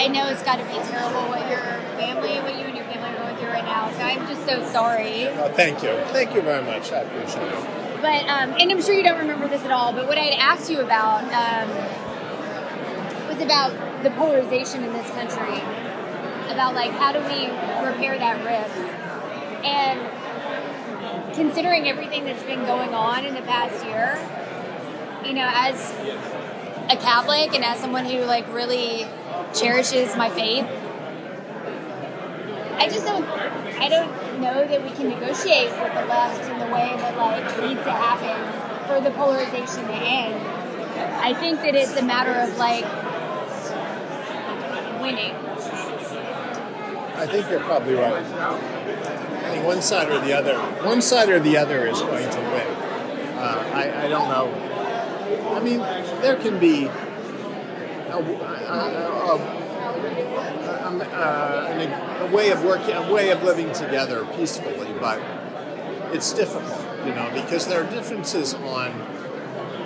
I know it's got to be terrible what you and your family are going through right now. So I'm just so sorry. Oh, thank you. Thank you very much. I appreciate it. But, and I'm sure you don't remember this at all, but what I'd asked you about was about the polarization in this country, about like how do we repair that rift, and considering everything that's been going on in the past year, you know, as a Catholic and as someone who like really cherishes my faith, I don't know that we can negotiate with the left in the way that like needs to happen for the polarization to end. I think that it's a matter of like winning. I think you're probably right. I think one side or the other is going to win. I don't know. I mean, there can be a way of working, a way of living together peacefully, but it's difficult, you know, because there are differences on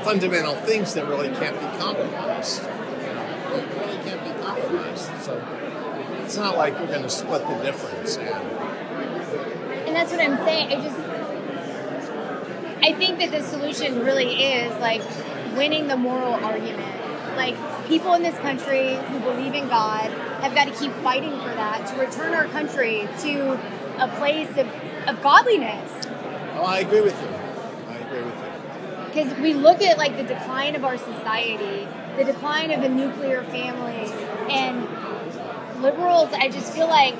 fundamental things that really can't be compromised. You know, it really can't be compromised. So it's not like we're going to split the difference. And that's what I'm saying. I think that the solution really is like winning the moral argument. Like, people in this country who believe in God have got to keep fighting for that, to return our country to a place of godliness. Oh, I agree with you. Because we look at, like, the decline of our society, the decline of the nuclear family, and liberals, I just feel like,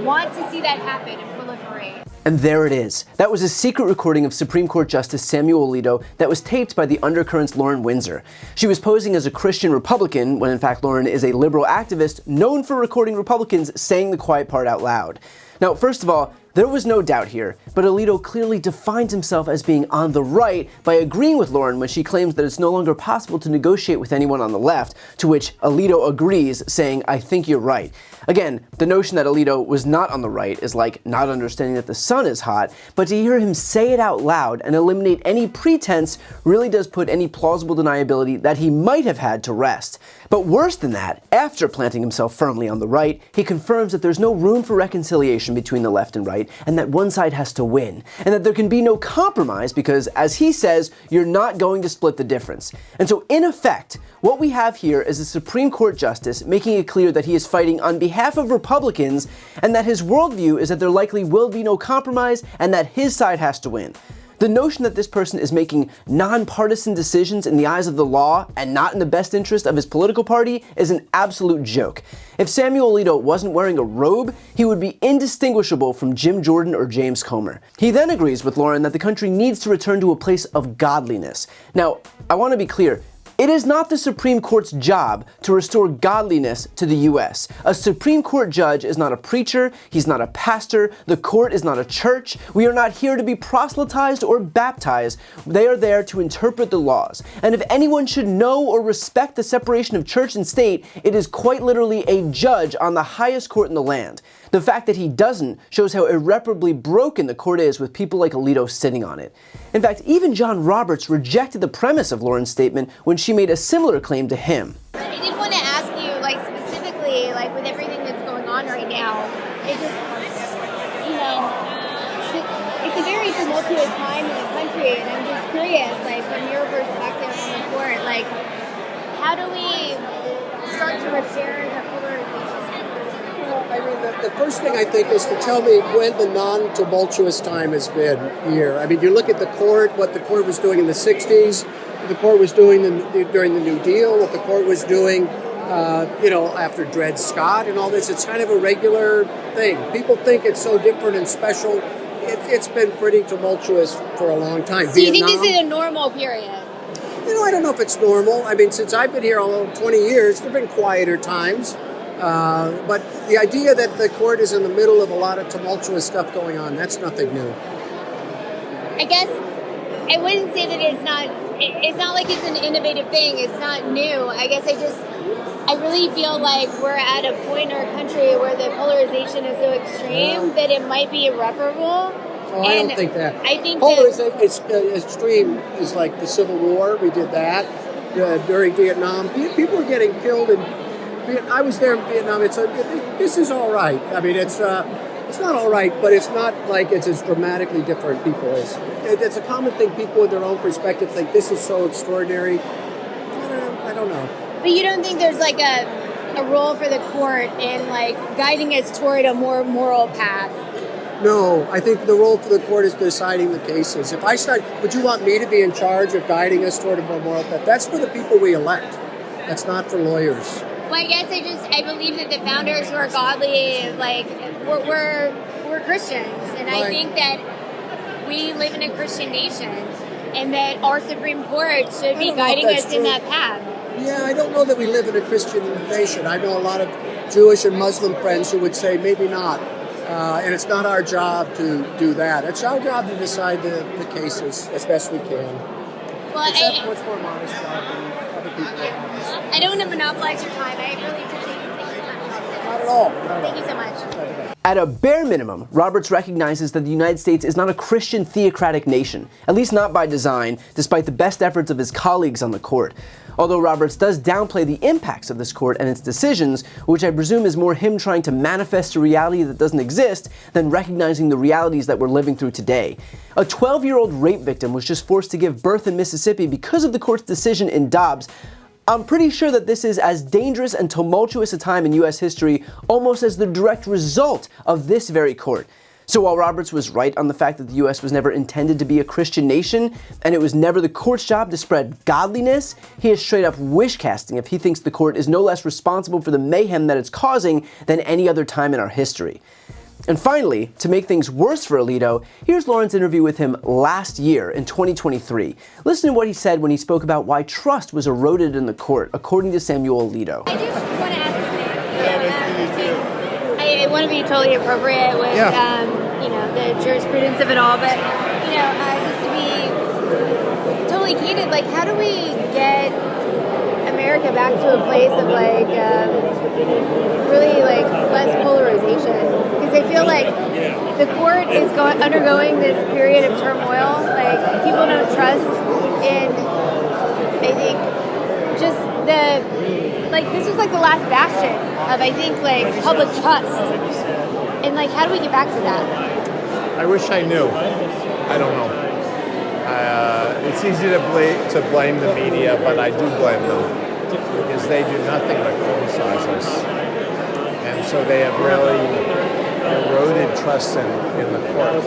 want to see that happen and proliferate. And there it is. That was a secret recording of Supreme Court Justice Samuel Alito that was taped by the Undercurrent's Lauren Windsor. She was posing as a Christian Republican when in fact Lauren is a liberal activist known for recording Republicans saying the quiet part out loud. Now, first of all, there was no doubt here, but Alito clearly defines himself as being on the right by agreeing with Lauren when she claims that it's no longer possible to negotiate with anyone on the left, to which Alito agrees, saying, "I think you're right." Again, the notion that Alito was not on the right is like not understanding that the sun is hot, but to hear him say it out loud and eliminate any pretense really does put any plausible deniability that he might have had to rest. But worse than that, after planting himself firmly on the right, he confirms that there's no room for reconciliation between the left and right, and that one side has to win, and that there can be no compromise because, as he says, you're not going to split the difference. And so, in effect, what we have here is a Supreme Court justice making it clear that he is fighting on behalf of Republicans, and that his worldview is that there likely will be no compromise, and that his side has to win. The notion that this person is making nonpartisan decisions in the eyes of the law and not in the best interest of his political party is an absolute joke. If Samuel Alito wasn't wearing a robe, he would be indistinguishable from Jim Jordan or James Comer. He then agrees with Lauren that the country needs to return to a place of godliness. Now, I want to be clear. It is not the Supreme Court's job to restore godliness to the U.S. A Supreme Court judge is not a preacher, he's not a pastor, the court is not a church. We are not here to be proselytized or baptized. They are there to interpret the laws. And if anyone should know or respect the separation of church and state, it is quite literally a judge on the highest court in the land. The fact that he doesn't shows how irreparably broken the court is with people like Alito sitting on it. In fact, even John Roberts rejected the premise of Lauren's statement when she made a similar claim to him. I did want to ask you, like, specifically, like, with everything that's going on right now, it just, you know, it's a very tumultuous time in the country, and I'm just curious, like, from your perspective on the court, like, how do we start to repair the polarization? I mean, the first thing I think is to tell me when the non-tumultuous time has been here. I mean, you look at the court, what the court was doing in the 60s, what the court was doing during the New Deal, what the court was doing, after Dred Scott and all this. It's kind of a regular thing. People think it's so different and special. It's been pretty tumultuous for a long time. So you think this is a normal period? I don't know if it's normal. I mean, since I've been here 20 years, there have been quieter times. But the idea that the court is in the middle of a lot of tumultuous stuff going on, that's nothing new. I guess I wouldn't say that it's not like it's an innovative thing. It's not new. I guess I really feel like we're at a point in our country where the polarization is so extreme that it might be irreparable. Oh, I don't think that. I think polarization extreme is like the Civil War. We did that during Vietnam. People were getting killed in I was there in Vietnam. This is all right. I mean, it's not all right, but it's not like it's as dramatically different people is. It's a common thing. People with their own perspective think this is so extraordinary. I don't know. But you don't think there's like a role for the court in like guiding us toward a more moral path? No, I think the role for the court is deciding the cases. If I start, would you want me to be in charge of guiding us toward a more moral path? That's for the people we elect. That's not for lawyers. Well, I guess I believe that the founders were godly, like we're Christians, and I think that we live in a Christian nation, and that our Supreme Court should be guiding us in that path. Yeah, I don't know that we live in a Christian nation. I know a lot of Jewish and Muslim friends who would say maybe not. And it's not our job to do that. It's our job to decide the cases as best we can. Well, it's a much more modest job than other people have. I don't want to monopolize your time. I really appreciate you taking the time. Not at all. Thank you so much. At a bare minimum, Roberts recognizes that the United States is not a Christian theocratic nation, at least not by design, despite the best efforts of his colleagues on the court. Although Roberts does downplay the impacts of this court and its decisions, which I presume is more him trying to manifest a reality that doesn't exist than recognizing the realities that we're living through today. A 12-year-old rape victim was just forced to give birth in Mississippi because of the court's decision in Dobbs. I'm pretty sure that this is as dangerous and tumultuous a time in U.S. history almost as the direct result of this very court. So while Roberts was right on the fact that the U.S. was never intended to be a Christian nation, and it was never the court's job to spread godliness, he is straight up wish-casting if he thinks the court is no less responsible for the mayhem that it's causing than any other time in our history. And finally, to make things worse for Alito, here's Lauren's interview with him last year in 2023. Listen to what he said when he spoke about why trust was eroded in the court, according to Samuel Alito. I just want to ask I want to be totally appropriate with, the jurisprudence of it all, but, just to be totally candid, like, how do we get America back to a place of, really, less polarization? Because I feel like the court is undergoing this period of turmoil. Like, people don't trust in, I think, just this was the last bastion of, I think, public trust. And, how do we get back to that? I wish I knew. I don't know. It's easy to blame the media, but I do blame them because they do nothing but criticize us. And so they have really eroded trust in the court.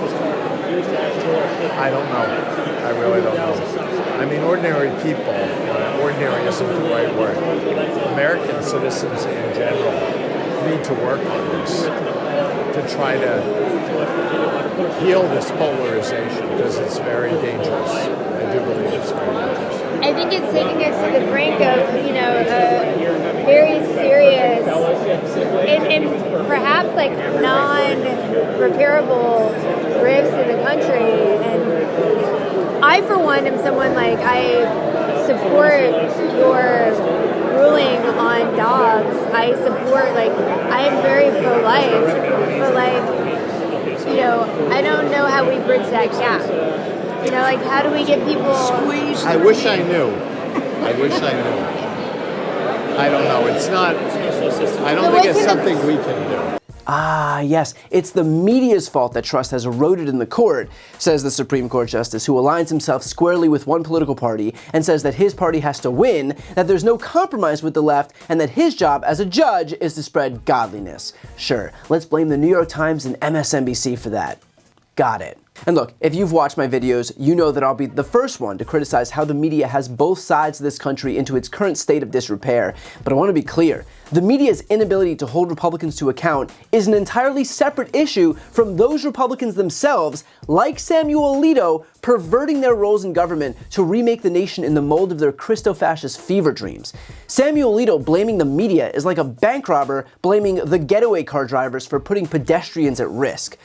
I don't know. I really don't know. I mean, ordinary people, ordinary isn't the right word. American citizens in general need to work on this to try to heal this polarization because it's very dangerous. I do believe it's very dangerous. I think it's taking us to the brink of, a very serious and perhaps non-repairable rifts in the country. And I, for one, am someone I support your ruling on Dobbs. I support, I am very pro-life, but I don't know how we bridge that gap. How do we get people... I wish I knew. I wish I knew. I don't know. It's not... I don't think it's something we can do. Ah, yes, it's the media's fault that trust has eroded in the court, says the Supreme Court Justice, who aligns himself squarely with one political party and says that his party has to win, that there's no compromise with the left, and that his job as a judge is to spread godliness. Sure, let's blame the New York Times and MSNBC for that. Got it. And look, if you've watched my videos, you know that I'll be the first one to criticize how the media has both sides of this country into its current state of disrepair. But I want to be clear, the media's inability to hold Republicans to account is an entirely separate issue from those Republicans themselves, like Samuel Alito, perverting their roles in government to remake the nation in the mold of their Christo-fascist fever dreams. Samuel Alito blaming the media is like a bank robber blaming the getaway car drivers for putting pedestrians at risk.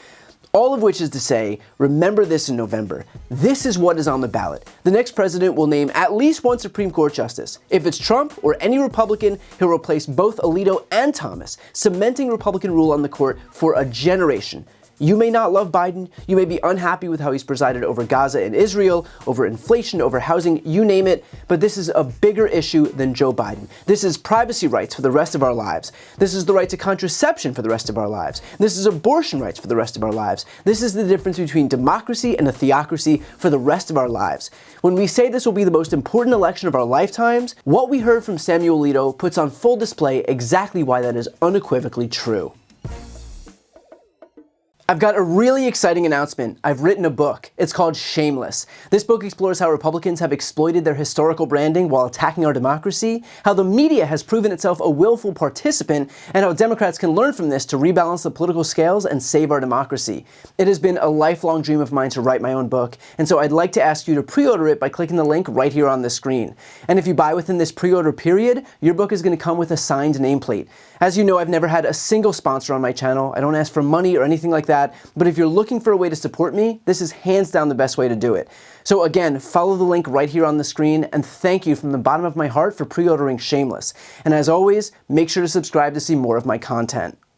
All of which is to say, remember this in November. This is what is on the ballot. The next president will name at least one Supreme Court justice. If it's Trump or any Republican, he'll replace both Alito and Thomas, cementing Republican rule on the court for a generation. You may not love Biden, you may be unhappy with how he's presided over Gaza and Israel, over inflation, over housing, you name it, but this is a bigger issue than Joe Biden. This is privacy rights for the rest of our lives. This is the right to contraception for the rest of our lives. This is abortion rights for the rest of our lives. This is the difference between democracy and a theocracy for the rest of our lives. When we say this will be the most important election of our lifetimes, what we heard from Samuel Alito puts on full display exactly why that is unequivocally true. I've got a really exciting announcement. I've written a book. It's called Shameless. This book explores how Republicans have exploited their historical branding while attacking our democracy, how the media has proven itself a willful participant, and how Democrats can learn from this to rebalance the political scales and save our democracy. It has been a lifelong dream of mine to write my own book, and so I'd like to ask you to pre-order it by clicking the link right here on the screen. And if you buy within this pre-order period, your book is going to come with a signed nameplate. As you know, I've never had a single sponsor on my channel. I don't ask for money or anything like that, but if you're looking for a way to support me, this is hands down the best way to do it. So again, follow the link right here on the screen, and thank you from the bottom of my heart for pre-ordering Shameless. And as always, make sure to subscribe to see more of my content.